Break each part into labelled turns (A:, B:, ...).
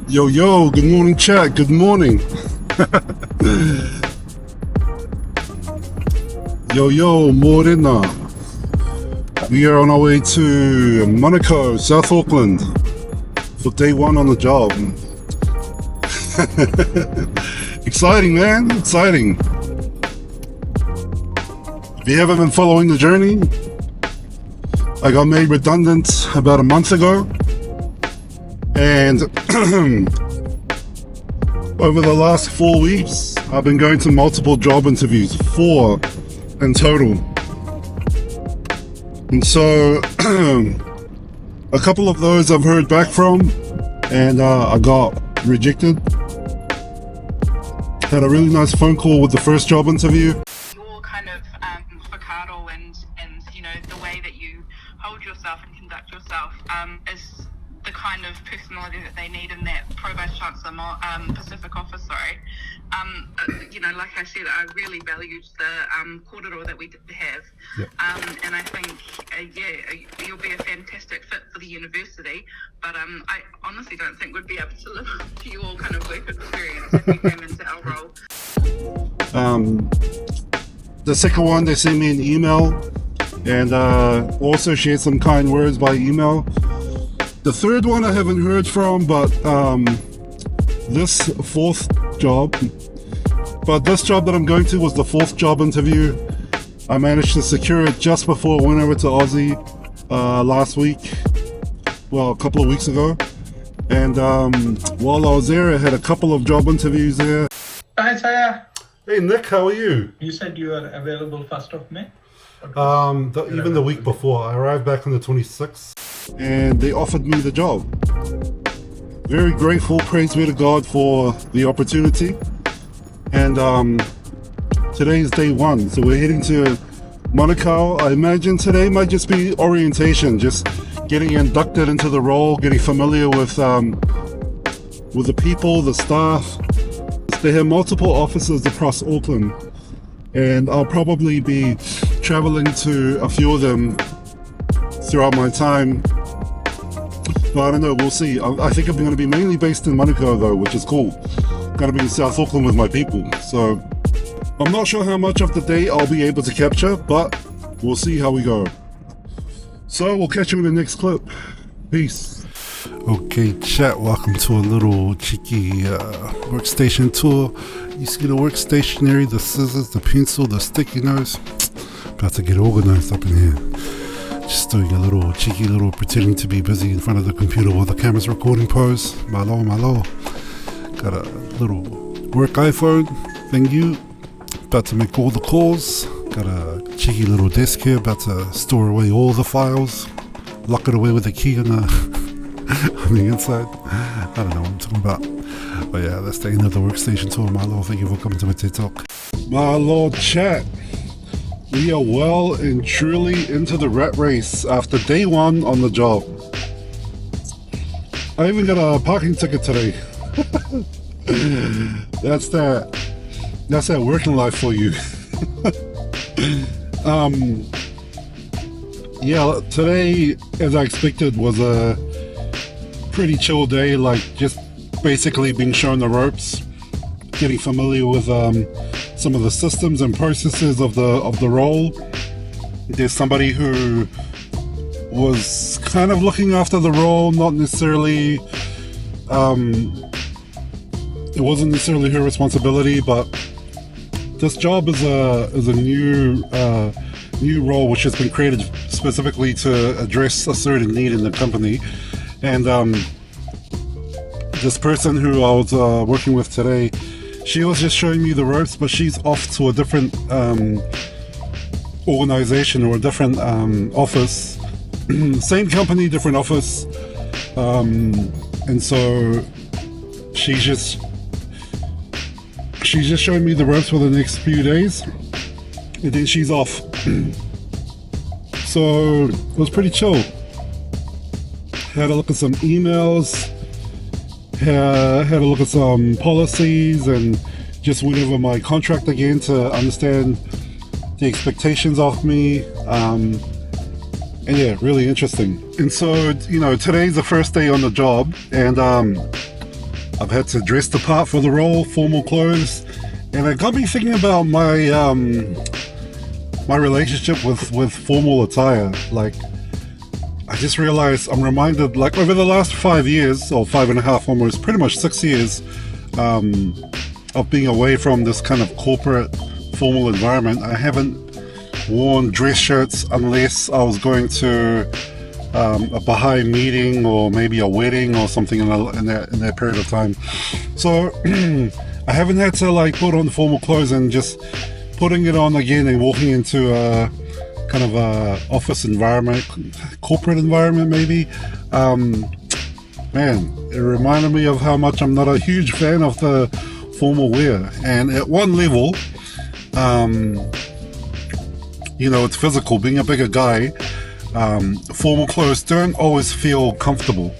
A: Yo, yo, good morning, chat. Good morning. Yo, yo, morena. We are on our way to Mālō, South Auckland for day one on the job. Exciting, man. Exciting. If you haven't been following the journey, I got made redundant about a month ago. And over the last 4 weeks, I've been going to multiple job interviews, 4 in total. And so a couple of those I've heard back from, and I got rejected. Had a really nice phone call with the first job interview.
B: Your kind of facado and you know the way that you hold yourself and conduct yourself is the kind of personality that they need in that Pro Vice Chancellor Pacific office. You know, like I said, I really valued the corridor that we did have.
A: Yep.
B: And I think, you'll be a fantastic fit for the university, but I honestly don't think we'd be able to live up to your kind of work experience if you came into our role.
A: The second one, they sent me an email and also shared some kind words by email. The third one I haven't heard from, but this job that I'm going to was the 4th job interview. I managed to secure it just before I went over to Aussie last week, well, a couple of weeks ago. And while I was there, I had a couple of job interviews there.
C: Hi, Saya.
A: Hey Nick, how are you?
C: You said you are available 1st of May?
A: Even the week before. I arrived back on the 26th and they offered me the job. Very grateful, praise be to God for the opportunity. And today's day one, so we're heading to Mālō. I imagine today might just be orientation, just getting inducted into the role, getting familiar with the people, the staff. They have multiple offices across Auckland, and I'll probably be traveling to a few of them throughout my time. But I don't know, we'll see. I think I'm going to be mainly based in Mālō though, which is cool. Going to be in South Auckland with my people. So I'm not sure how much of the day I'll be able to capture, but we'll see how we go. So we'll catch you in the next clip. Peace. Okay, chat, welcome to a little cheeky workstation tour. You see the workstationery, the scissors, the pencil, the sticky notes. About to get organized up in here. Just doing a little cheeky little pretending to be busy in front of the computer while the camera's recording pose. Mālō. Got a little work iPhone thingy. About to make all the calls. Got a cheeky little desk here. About to store away all the files. Lock it away with a key on the inside. I don't know what I'm talking about. But yeah, that's the end of the workstation tour. Mālō, thank you for coming to my TED Talk. Mālō chat. We are well and truly into the rat race after day one on the job. I even got a parking ticket today. That's that working life for you. Yeah, today, as I expected, was a pretty chill day, like just basically being shown the ropes, getting familiar with some of the systems and processes of the role. There's somebody who was kind of looking after the role, not necessarily it wasn't necessarily her responsibility, but this job is a new role which has been created specifically to address a certain need in the company. And this person who I was working with today, she was just showing me the ropes, but she's off to a different organization or a different office. Same company, different office. And so she's just showing me the ropes for the next few days, and then she's off. So it was pretty chill. Had a look at some emails, had a look at some policies, and just went over my contract again to understand the expectations of me. And yeah, really interesting. And so, you know, today's the first day on the job, and I've had to dress the part for the role, formal clothes, and it got me thinking about my my relationship with formal attire. Like, I just realized, I'm reminded, like, over the last 5 years, or 5.5 almost, pretty much 6 years, of being away from this kind of corporate formal environment, I haven't worn dress shirts unless I was going to a Baha'i meeting or maybe a wedding or something in that period of time. So I haven't had to like put on formal clothes and just putting it on again and walking into a kind of a office environment, corporate environment maybe. Man, it reminded me of how much I'm not a huge fan of the formal wear. And at one level, you know, it's physical. Being a bigger guy, formal clothes don't always feel comfortable.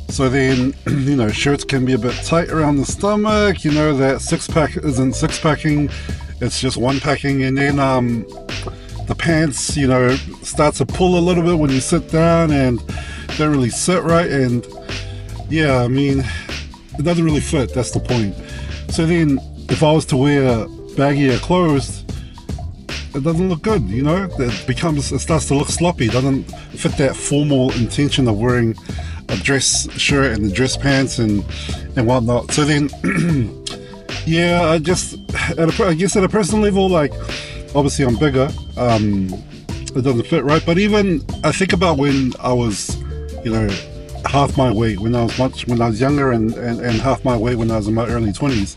A: So then, you know, shirts can be a bit tight around the stomach. You know, that six-pack isn't six-packing, it's just one-packing. And then the pants, you know, start to pull a little bit when you sit down and don't really sit right. And yeah, I mean, it doesn't really fit. That's the point. So then, if I was to wear baggier clothes, it doesn't look good, you know. It starts to look sloppy. It doesn't fit that formal intention of wearing a dress shirt and the dress pants and whatnot. So then, yeah, I guess at a personal level, like, obviously I'm bigger. It doesn't fit right. But even I think about when I was, you know, half my weight when I was younger and half my weight when I was in my early 20s.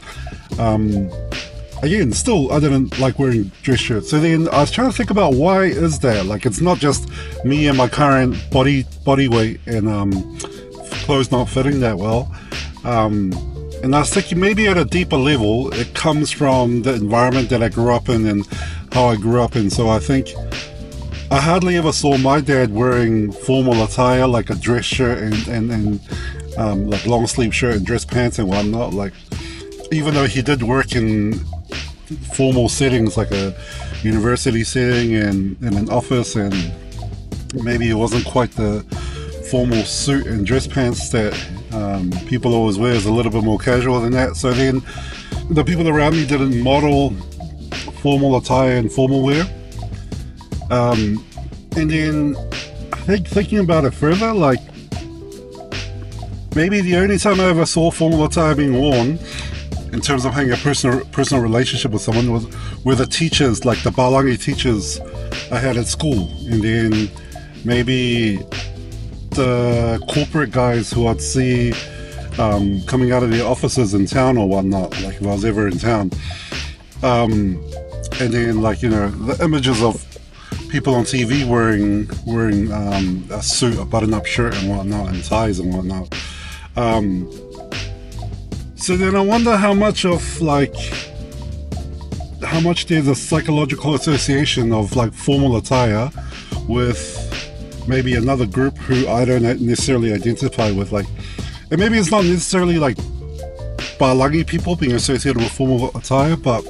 A: Again, still, I didn't like wearing dress shirts. So then I was trying to think about why is that? Like, it's not just me and my current body weight and clothes not fitting that well. And I was thinking maybe at a deeper level, it comes from the environment that I grew up in and how I grew up in. So I think I hardly ever saw my dad wearing formal attire, like a dress shirt and like long sleeve shirt and dress pants and whatnot. Like, even though he did work in formal settings like a university setting and in an office, and maybe it wasn't quite the formal suit and dress pants that people always wear, is a little bit more casual than that. So then the people around me didn't model formal attire and formal wear. And then I think thinking about it further, like, maybe the only time I ever saw formal attire being worn in terms of having a personal relationship with someone were the teachers, like the Bālangi teachers I had at school. And then maybe the corporate guys who I'd see coming out of their offices in town or whatnot, like if I was ever in town. And then, like, you know, the images of people on TV wearing a suit, a button-up shirt and whatnot, and ties and whatnot. So then I wonder how much there's a psychological association of like formal attire with maybe another group who I don't necessarily identify with. Like, and maybe it's not necessarily like Bālangi people being associated with formal attire, but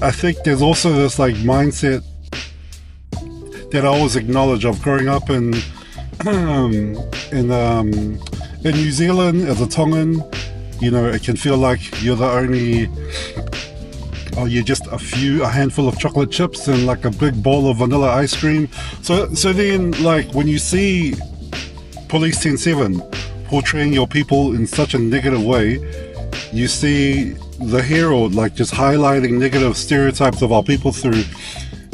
A: I think there's also this like mindset that I always acknowledge of growing up in New Zealand as a Tongan. You know, it can feel like you're the only, or you're just a handful of chocolate chips and like a big bowl of vanilla ice cream. So then, like, when you see Police 107 portraying your people in such a negative way, you see the Herald like just highlighting negative stereotypes of our people through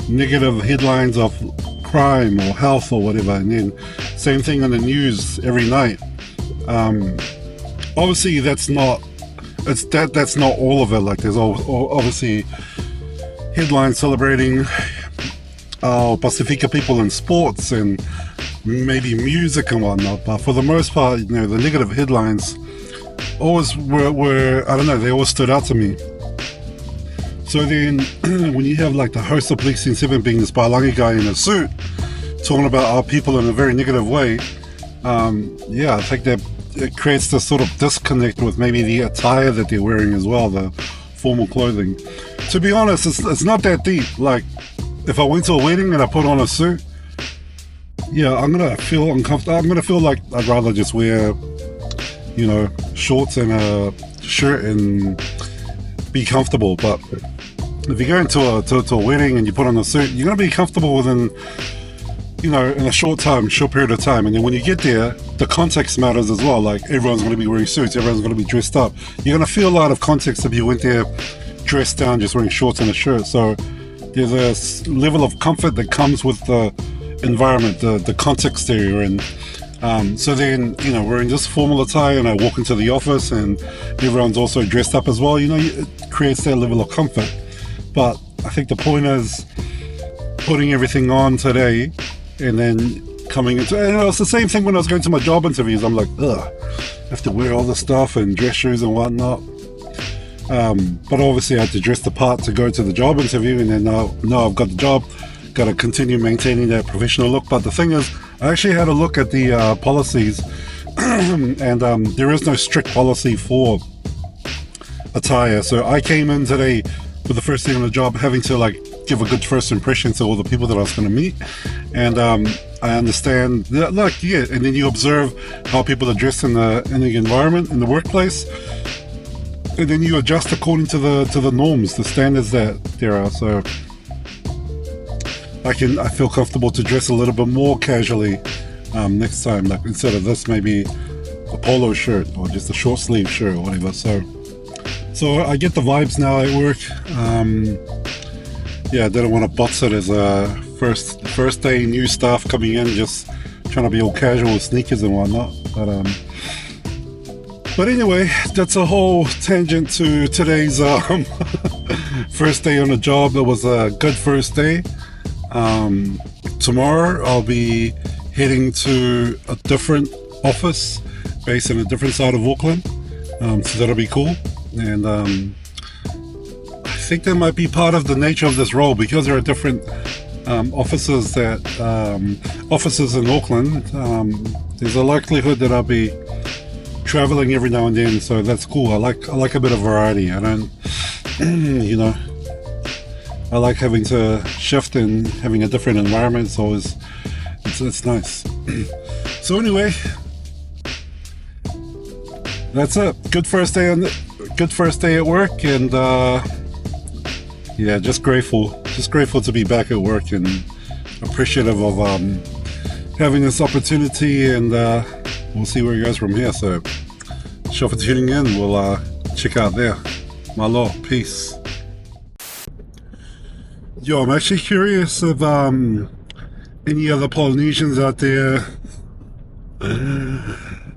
A: negative headlines of crime or health or whatever, and then same thing on the news every night. Obviously that's not all of it. Like, there's obviously headlines celebrating Pasifika people in sports and maybe music and whatnot, but for the most part, you know, the negative headlines always were I don't know, they always stood out to me. So then when you have like the host of Police 107 being this Bālangi guy in a suit talking about our people in a very negative way, yeah, I think that it creates this sort of disconnect with maybe the attire that they're wearing as well, the formal clothing. To be honest, it's not that deep. Like, if I went to a wedding and I put on a suit, yeah, I'm gonna feel uncomfortable. I'm gonna feel like I'd rather just wear shorts and a shirt and be comfortable. But if you go into a wedding and you put on a suit, you're going to be comfortable within, in a short period of time. And then when you get there, the context matters as well. Like, everyone's going to be wearing suits, everyone's going to be dressed up. You're going to feel a lot of context if you went there dressed down, just wearing shorts and a shirt. So there's a level of comfort that comes with the environment, the context there. And so then, we're in this formal attire and I walk into the office and everyone's also dressed up as well. It creates that level of comfort. But I think the point is putting everything on today and then coming into, and it's the same thing when I was going to my job interviews. I'm like, ugh, I have to wear all this stuff and dress shoes and whatnot. But obviously I had to dress the part to go to the job interview, and then now I've got the job, got to continue maintaining that professional look. But the thing is, I actually had a look at the policies and there is no strict policy for attire. So I came in today with the first day on the job having to give a good first impression to all the people that I was going to meet. And I understand that, and then you observe how people are dressed in the environment, in the workplace, and then you adjust according to the norms, the standards that there are. So I feel comfortable to dress a little bit more casually next time. Like, instead of this, maybe a polo shirt or just a short sleeve shirt or whatever. So I get the vibes now at work. I didn't want to box it as a first day new staff coming in, just trying to be all casual with sneakers and whatnot. But anyway, that's a whole tangent to today's first day on the job. It was a good first day. Tomorrow I'll be heading to a different office based in a different side of Auckland. So that'll be cool. And I think that might be part of the nature of this role, because there are different offices in Auckland. There's a likelihood that I'll be traveling every now and then, so that's cool. I like a bit of variety. I don't, I like having to shift and having a different environment. So it's nice. So anyway, that's it. Good first day at work, and just grateful to be back at work and appreciative of having this opportunity, and we'll see where it goes from here. So, sure for tuning in. We'll check out there. Mālō, peace. Yo, I'm actually curious if any other Polynesians out there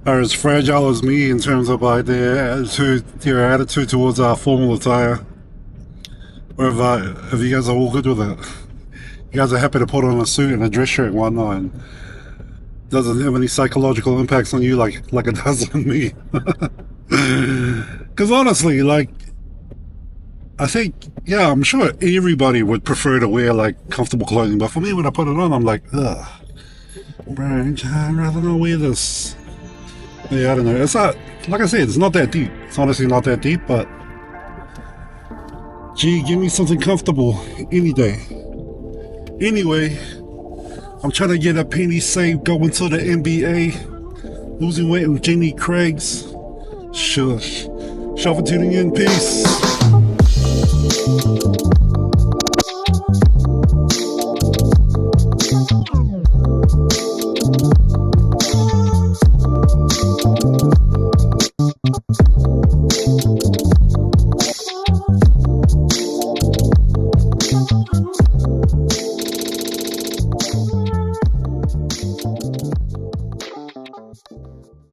A: are as fragile as me in terms of their attitude towards our formal attire, or if you guys are all good with it. You guys are happy to put on a suit and a dress shirt and whatnot, and doesn't have any psychological impacts on you like it does on me. Because honestly, I think, I'm sure everybody would prefer to wear comfortable clothing, but for me, when I put it on, I'm like, ugh, bro, I'd rather not wear this. Yeah, I don't know. It's not, like I said, it's not that deep. It's honestly not that deep, but gee, give me something comfortable any day. Anyway, I'm trying to get a penny saved going to the NBA. Losing weight with Jenny Craig's. Shush. Shout for tuning in. Peace.